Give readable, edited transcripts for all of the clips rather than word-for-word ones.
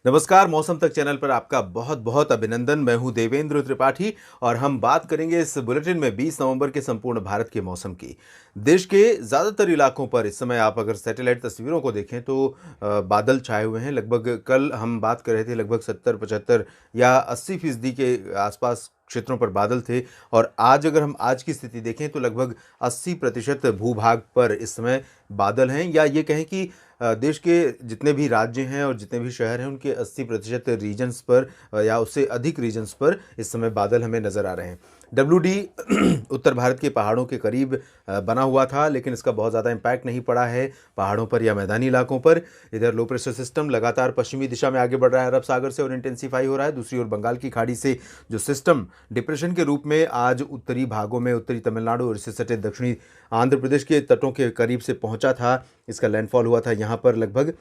नमस्कार, मौसम तक चैनल पर आपका बहुत बहुत अभिनंदन। मैं हूं देवेंद्र त्रिपाठी और हम बात करेंगे इस बुलेटिन में 20 नवंबर के संपूर्ण भारत के मौसम की। देश के ज़्यादातर इलाकों पर इस समय आप अगर सैटेलाइट तस्वीरों को देखें तो बादल छाए हुए हैं। लगभग कल हम बात कर रहे थे लगभग 70-75 या 80% के आसपास क्षेत्रों पर बादल थे और आज अगर हम आज की स्थिति देखें तो लगभग 80% भूभाग पर इस समय बादल हैं, या ये कहें कि देश के जितने भी राज्य हैं और जितने भी शहर हैं उनके 80% रीजन्स पर या उससे अधिक रीजन्स पर इस समय बादल हमें नज़र आ रहे हैं। WD उत्तर भारत के पहाड़ों के करीब बना हुआ था, लेकिन इसका बहुत ज़्यादा इम्पैक्ट नहीं पड़ा है पहाड़ों पर या मैदानी इलाकों पर। इधर लो प्रेशर सिस्टम लगातार पश्चिमी दिशा में आगे बढ़ रहा है अरब सागर से और इंटेंसीफाई हो रहा है। दूसरी ओर बंगाल की खाड़ी से जो सिस्टम डिप्रेशन के रूप में आज उत्तरी भागों में उत्तरी तमिलनाडु और इससे सटे दक्षिणी आंध्र प्रदेश के तटों के करीब से पहुंचा था, इसका लैंडफॉल हुआ था यहाँ पर लगभग।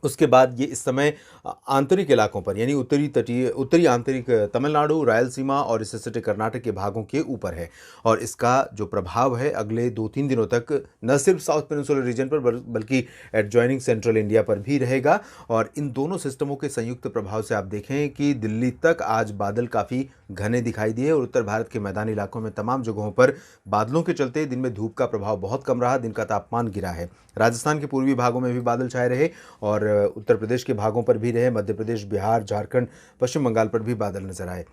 उसके बाद ये इस समय आंतरिक इलाकों पर यानी उत्तरी आंतरिक तमिलनाडु, रायलसीमा और इससे सटे कर्नाटक के भागों के ऊपर है और इसका जो प्रभाव है अगले 2-3 दिनों तक न सिर्फ साउथ पेनिनसुलर रीजन पर बल्कि एडजॉइनिंग सेंट्रल इंडिया पर भी रहेगा। और इन दोनों सिस्टमों के संयुक्त प्रभाव से आप देखें कि दिल्ली तक आज बादल काफ़ी घने दिखाई दिए और उत्तर भारत के मैदानी इलाकों में तमाम जगहों पर बादलों के चलते दिन में धूप का प्रभाव बहुत कम रहा, दिन का तापमान गिरा है। राजस्थान के पूर्वी भागों में भी बादल छाए रहे और उत्तर प्रदेश के भागों पर भी रहे। मध्य प्रदेश, बिहार, झारखंड, पश्चिम बंगाल पर भी बादल नजर आए।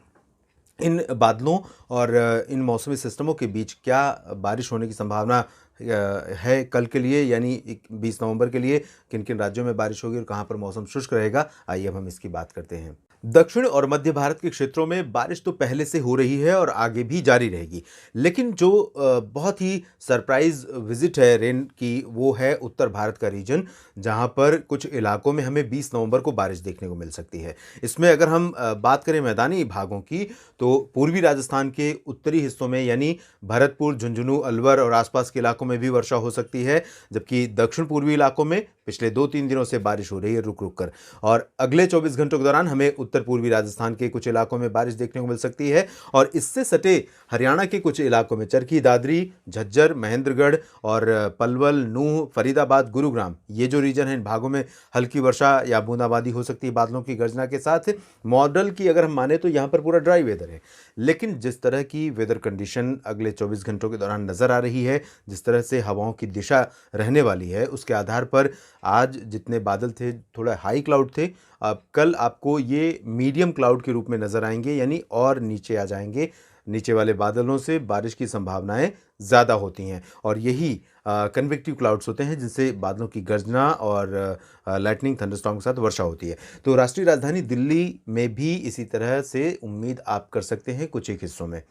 इन बादलों और इन मौसमी सिस्टमों के बीच क्या बारिश होने की संभावना है कल के लिए यानी 20 नवंबर के लिए? किन किन राज्यों में बारिश होगी और कहां पर मौसम शुष्क रहेगा, आइए अब हम इसकी बात करते हैं। दक्षिण और मध्य भारत के क्षेत्रों में बारिश तो पहले से हो रही है और आगे भी जारी रहेगी, लेकिन जो बहुत ही सरप्राइज विजिट है रेन की वो है उत्तर भारत का रीजन, जहां पर कुछ इलाकों में हमें 20 नवंबर को बारिश देखने को मिल सकती है। इसमें अगर हम बात करें मैदानी भागों की तो पूर्वी राजस्थान के उत्तरी हिस्सों में यानी भरतपुर, झुंझुनू, अलवर और आसपास के इलाकों में भी वर्षा हो सकती है, जबकि दक्षिण पूर्वी इलाकों में पिछले 2-3 दिनों से बारिश हो रही है रुक रुक कर। और अगले 24 घंटों के दौरान हमें उत्तर पूर्वी राजस्थान के कुछ इलाकों में बारिश देखने को मिल सकती है और इससे सटे हरियाणा के कुछ इलाकों में चरखी दादरी, झज्जर, महेंद्रगढ़ और पलवल, नूंह, फरीदाबाद, गुरुग्राम, ये जो रीजन है इन भागों में हल्की वर्षा या बूंदाबांदी हो सकती है बादलों की गर्जना के साथ। मॉडल की अगर हम माने तो यहाँ पर पूरा ड्राई वेदर है, लेकिन जिस तरह की वेदर कंडीशन अगले 24 घंटों के दौरान नजर आ रही है, जिस तरह से हवाओं की दिशा रहने वाली है, उसके आधार पर आज जितने बादल थे थोड़ा हाई क्लाउड थे, अब कल आपको ये मीडियम क्लाउड के रूप में नजर आएंगे यानी और नीचे आ जाएंगे। नीचे वाले बादलों से बारिश की संभावनाएं ज़्यादा होती हैं और यही कन्वेक्टिव क्लाउड्स होते हैं जिनसे बादलों की गर्जना और लाइटनिंग, थंडरस्टॉर्म के साथ वर्षा होती है। तो राष्ट्रीय राजधानी दिल्ली में भी इसी तरह से उम्मीद आप कर सकते हैं कुछ एक हिस्सों में।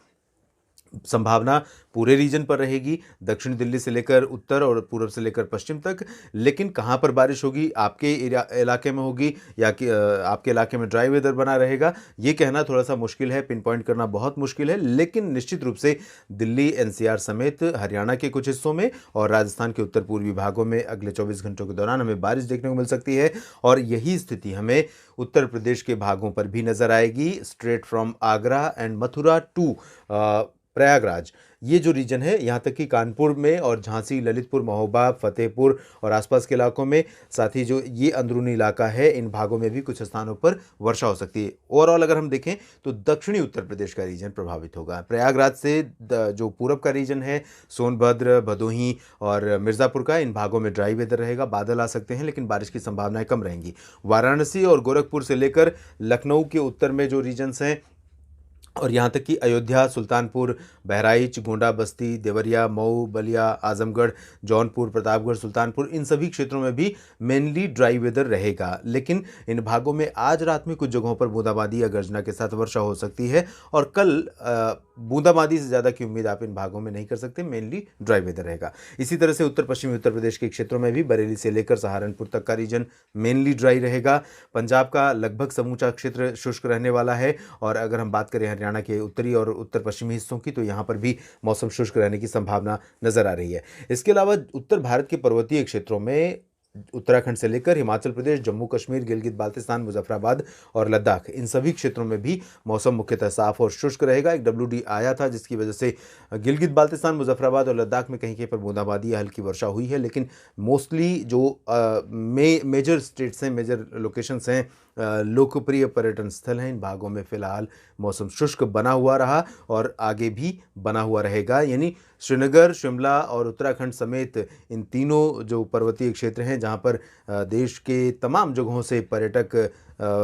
संभावना पूरे रीजन पर रहेगी, दक्षिण दिल्ली से लेकर उत्तर और पूर्व से लेकर पश्चिम तक, लेकिन कहां पर बारिश होगी, आपके इलाके में होगी या कि आपके इलाके में ड्राई वेदर बना रहेगा, ये कहना थोड़ा सा मुश्किल है, पिन पॉइंट करना बहुत मुश्किल है। लेकिन निश्चित रूप से दिल्ली, NCR समेत हरियाणा के कुछ हिस्सों में और राजस्थान के उत्तर पूर्वी भागों में अगले 24 घंटों के दौरान हमें बारिश देखने को मिल सकती है और यही स्थिति हमें उत्तर प्रदेश के भागों पर भी नजर आएगी। Straight from Agra and Mathura to Prayagraj, ये जो रीजन है, यहाँ तक कि कानपुर में और झांसी, ललितपुर, महोबा, फतेहपुर और आसपास के इलाकों में, साथ ही जो ये अंदरूनी इलाका है, इन भागों में भी कुछ स्थानों पर वर्षा हो सकती है। ओवरऑल अगर हम देखें तो दक्षिणी उत्तर प्रदेश का रीजन प्रभावित होगा। प्रयागराज से जो पूरब का रीजन है, सोनभद्र, भदोही और मिर्ज़ापुर का, इन भागों में ड्राई वेदर रहेगा, बादल आ सकते हैं लेकिन बारिश की संभावनाएं कम रहेंगी। वाराणसी और गोरखपुर से लेकर लखनऊ के उत्तर में जो रीजन्स हैं और यहाँ तक कि अयोध्या, सुल्तानपुर, बहराइच, गोंडा, बस्ती, देवरिया, मऊ, बलिया, आजमगढ़, जौनपुर, प्रतापगढ़, सुल्तानपुर, इन सभी क्षेत्रों में भी मेनली ड्राई वेदर रहेगा। लेकिन इन भागों में आज रात में कुछ जगहों पर बूंदाबांदी या गर्जना के साथ वर्षा हो सकती है और कल बूंदाबांदी से ज़्यादा की उम्मीद आप इन भागों में नहीं कर सकते, मेनली ड्राई वेदर रहेगा। इसी तरह से उत्तर पश्चिमी उत्तर प्रदेश के क्षेत्रों में भी बरेली से लेकर सहारनपुर तक का रीजन मेनली ड्राई रहेगा। पंजाब का लगभग समूचा क्षेत्र शुष्क रहने वाला है और अगर हम बात करें हरियाणा के उत्तरी और उत्तर पश्चिमी हिस्सों की तो यहाँ पर भी मौसम शुष्क रहने की संभावना नजर आ रही है। इसके अलावा उत्तर भारत के पर्वतीय क्षेत्रों में उत्तराखंड से लेकर हिमाचल प्रदेश, जम्मू कश्मीर, गिलगित बाल्टिस्तान, मुजफ्फराबाद और लद्दाख, इन सभी क्षेत्रों में भी मौसम मुख्यतः साफ और शुष्क रहेगा। एक WD आया था जिसकी वजह से गिलगित बाल्टिस्तान, मुजफ्फराबाद और लद्दाख में कहीं कहीं पर बूंदाबांदी या हल्की वर्षा हुई है, लेकिन मोस्टली जो मेजर स्टेट्स हैं, मेजर लोकेशंस हैं, लोकप्रिय पर्यटन स्थल हैं, इन भागों में फिलहाल मौसम शुष्क बना हुआ रहा और आगे भी बना हुआ रहेगा। यानी श्रीनगर, शिमला और उत्तराखंड समेत इन तीनों जो पर्वतीय क्षेत्र हैं, जहां पर देश के तमाम जगहों से पर्यटक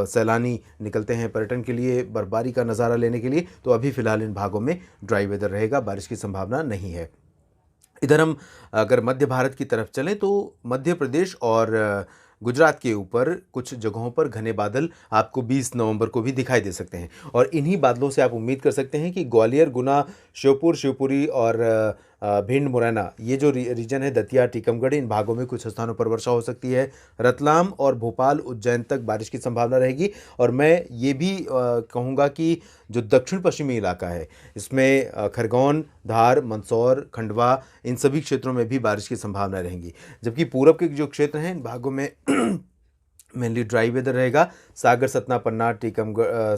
सैलानी निकलते हैं पर्यटन के लिए, बर्फबारी का नज़ारा लेने के लिए, तो अभी फिलहाल इन भागों में ड्राई वेदर रहेगा, बारिश की संभावना नहीं है। इधर हम अगर मध्य भारत की तरफ चलें तो मध्य प्रदेश और गुजरात के ऊपर कुछ जगहों पर घने बादल आपको 20 नवंबर को भी दिखाई दे सकते हैं और इन्हीं बादलों से आप उम्मीद कर सकते हैं कि ग्वालियर, गुना, श्योपुर, शिवपुरी और भिंड, मुरैना, ये जो रीजन है, दतिया, टीकमगढ़, इन भागों में कुछ स्थानों पर वर्षा हो सकती है। रतलाम और भोपाल, उज्जैन तक बारिश की संभावना रहेगी और मैं ये भी कहूँगा कि जो दक्षिण पश्चिमी इलाका है, इसमें खरगोन, धार, मंदसौर, खंडवा, इन सभी क्षेत्रों में भी बारिश की संभावना रहेंगी। जबकि पूरब के जो क्षेत्र हैं, इन भागों में मेनली ड्राई वेदर रहेगा। सागर, सतना, पन्ना, टीकमगढ़,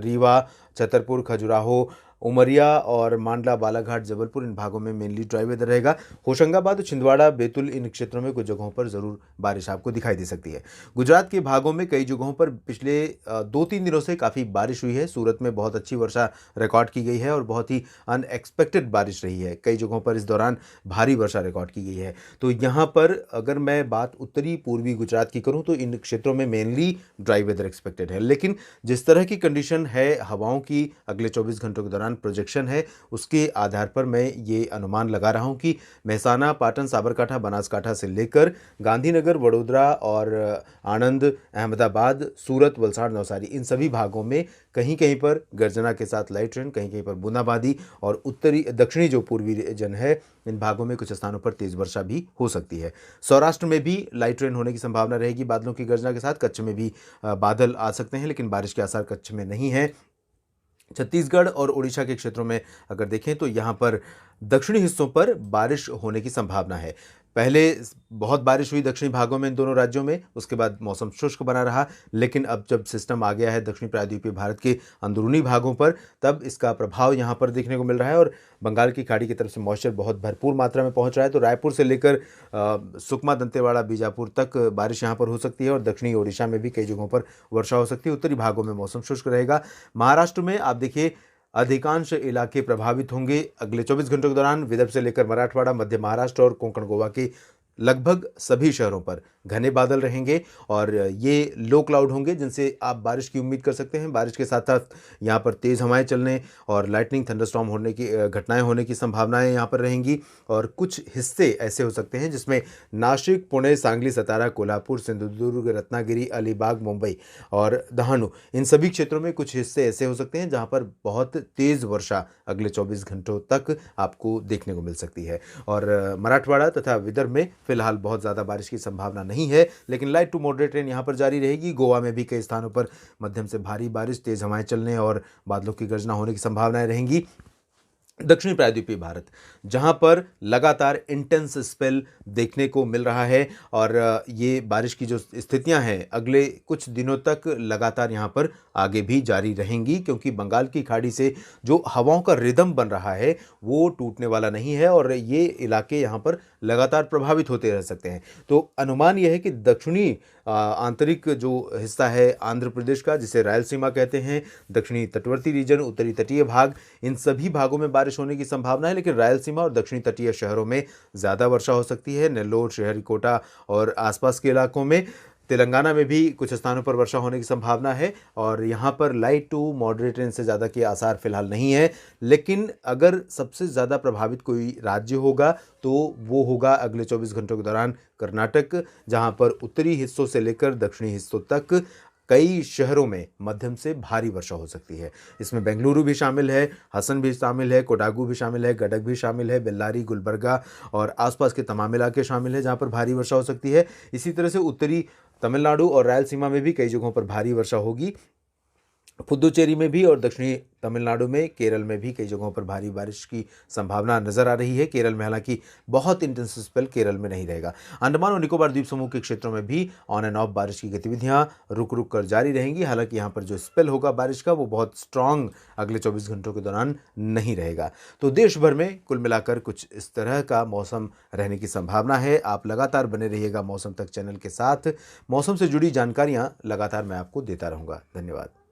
रीवा, छतरपुर, खजुराहो, उमरिया और मांडला, बालाघाट, जबलपुर, इन भागों में मेनली ड्राई वेदर रहेगा। होशंगाबाद, छिंदवाड़ा, बैतूल, इन क्षेत्रों में कुछ जगहों पर जरूर बारिश आपको दिखाई दे सकती है। गुजरात के भागों में कई जगहों पर पिछले 2-3 दिनों से काफ़ी बारिश हुई है। सूरत में बहुत अच्छी वर्षा रिकॉर्ड की गई है और बहुत ही अनएक्सपेक्टेड बारिश रही है। कई जगहों पर इस दौरान भारी वर्षा रिकॉर्ड की गई है। तो यहाँ पर अगर मैं बात उत्तरी पूर्वी गुजरात की करूँ तो इन क्षेत्रों में मेनली ड्राई वेदर एक्सपेक्टेड है, लेकिन जिस तरह की कंडीशन है हवाओं की अगले 24 घंटों के दौरान प्रोजेक्शन है, उसके आधार पर मैं ये अनुमान लगा रहा हूं कि मेहसाना, पाटन, साबरकांठा, बनासकांठा से लेकर गांधीनगर, वडोदरा और आणंद, अहमदाबाद, सूरत, वलसाड़, नवसारी, इन सभी भागों में कहीं कहीं पर गर्जना के साथ लाइट रेन, कहीं कहीं पर बूंदाबांदी और उत्तरी दक्षिणी जो पूर्वी रीजन है, इन भागों में कुछ स्थानों पर तेज वर्षा भी हो सकती है। सौराष्ट्र में भी लाइट रेन होने की संभावना रहेगी बादलों की गर्जना के साथ। कच्छ में भी बादल आ सकते हैं, लेकिन बारिश के आसार कच्छ में नहीं है। छत्तीसगढ़ और उड़ीसा के क्षेत्रों में अगर देखें तो यहाँ पर दक्षिणी हिस्सों पर बारिश होने की संभावना है। पहले बहुत बारिश हुई दक्षिणी भागों में इन दोनों राज्यों में, उसके बाद मौसम शुष्क बना रहा, लेकिन अब जब सिस्टम आ गया है दक्षिणी प्रायद्वीपीय भारत के अंदरूनी भागों पर, तब इसका प्रभाव यहाँ पर देखने को मिल रहा है और बंगाल की खाड़ी की तरफ से मॉइस्चर बहुत भरपूर मात्रा में पहुँच रहा है। तो रायपुर से लेकर सुकमा, दंतेवाड़ा, बीजापुर तक बारिश यहाँ पर हो सकती है और दक्षिणी ओडिशा में भी कई जगहों पर वर्षा हो सकती है। उत्तरी भागों में मौसम शुष्क रहेगा। महाराष्ट्र में आप देखिए अधिकांश इलाके प्रभावित होंगे अगले 24 घंटों के दौरान। विदर्भ से लेकर मराठवाड़ा, मध्य महाराष्ट्र और कोंकण गोवा के लगभग सभी शहरों पर घने बादल रहेंगे और ये लो क्लाउड होंगे जिनसे आप बारिश की उम्मीद कर सकते हैं। बारिश के साथ साथ यहाँ पर तेज़ हवाएं चलने और लाइटनिंग, थंडरस्टॉर्म होने की घटनाएं होने की संभावनाएं यहाँ पर रहेंगी और कुछ हिस्से ऐसे हो सकते हैं जिसमें नासिक, पुणे, सांगली, सतारा, कोल्हापुर, सिंधुदुर्ग, रत्नागिरी, अलीबाग, मुंबई और दहानू, इन सभी क्षेत्रों में कुछ हिस्से ऐसे हो सकते हैं जहाँ पर बहुत तेज़ वर्षा अगले 24 घंटों तक आपको देखने को मिल सकती है। और मराठवाड़ा तथा विदर्भ में फिलहाल बहुत ज़्यादा बारिश की संभावना नहीं है, लेकिन लाइट टू मॉडरेट रेन यहाँ पर जारी रहेगी। गोवा में भी कई स्थानों पर मध्यम से भारी बारिश, तेज़ हवाएं चलने और बादलों की गर्जना होने की संभावनाएं रहेंगी। दक्षिणी प्रायद्वीपीय भारत, जहां पर लगातार इंटेंस स्पेल देखने को मिल रहा है और ये बारिश की जो स्थितियां हैं अगले कुछ दिनों तक लगातार यहां पर आगे भी जारी रहेंगी, क्योंकि बंगाल की खाड़ी से जो हवाओं का रिदम बन रहा है वो टूटने वाला नहीं है और ये इलाके यहां पर लगातार प्रभावित होते रह सकते हैं। तो अनुमान यह है कि दक्षिणी आंतरिक जो हिस्सा है आंध्र प्रदेश का, जिसे रायलसीमा कहते हैं, दक्षिणी तटवर्ती रीजन, उत्तरी तटीय भाग, इन सभी भागों में बारिश होने की संभावना है, लेकिन रायलसीमा और दक्षिणी तटीय शहरों में ज़्यादा वर्षा हो सकती है। नेल्लोर, श्रीहरिकोटा और आसपास के इलाकों में, तेलंगाना में भी कुछ स्थानों पर वर्षा होने की संभावना है और यहाँ पर लाइट टू मॉडरेट रेन से ज़्यादा के आसार फिलहाल नहीं है। लेकिन अगर सबसे ज़्यादा प्रभावित कोई राज्य होगा तो वो होगा अगले 24 घंटों के दौरान कर्नाटक, जहाँ पर उत्तरी हिस्सों से लेकर दक्षिणी हिस्सों तक कई शहरों में मध्यम से भारी वर्षा हो सकती है। इसमें बेंगलुरु भी शामिल है, हसन भी शामिल है, कोडागू भी शामिल है, गडक भी शामिल है, बेल्लारी, गुलबर्गा और आसपास के तमाम इलाके शामिल हैं जहां पर भारी वर्षा हो सकती है। इसी तरह से उत्तरी तमिलनाडु और रायलसीमा में भी कई जगहों पर भारी वर्षा होगी। पुदुचेरी में भी और दक्षिणी तमिलनाडु में, केरल में भी कई जगहों पर भारी बारिश की संभावना नजर आ रही है। केरल में हालांकि बहुत इंटेंस स्पेल केरल में नहीं रहेगा। अंडमान और निकोबार द्वीप समूह के क्षेत्रों में भी ऑन एंड ऑफ बारिश की गतिविधियां रुक रुक कर जारी रहेंगी। हालांकि यहाँ पर जो स्पेल होगा बारिश का वो बहुत स्ट्रांग अगले 24 घंटों के दौरान नहीं रहेगा। तो देश भर में कुल मिलाकर कुछ इस तरह का मौसम रहने की संभावना है। आप लगातार बने रहिएगा मौसम तक चैनल के साथ। मौसम से जुड़ी जानकारियां लगातार मैं आपको देता रहूंगा। धन्यवाद।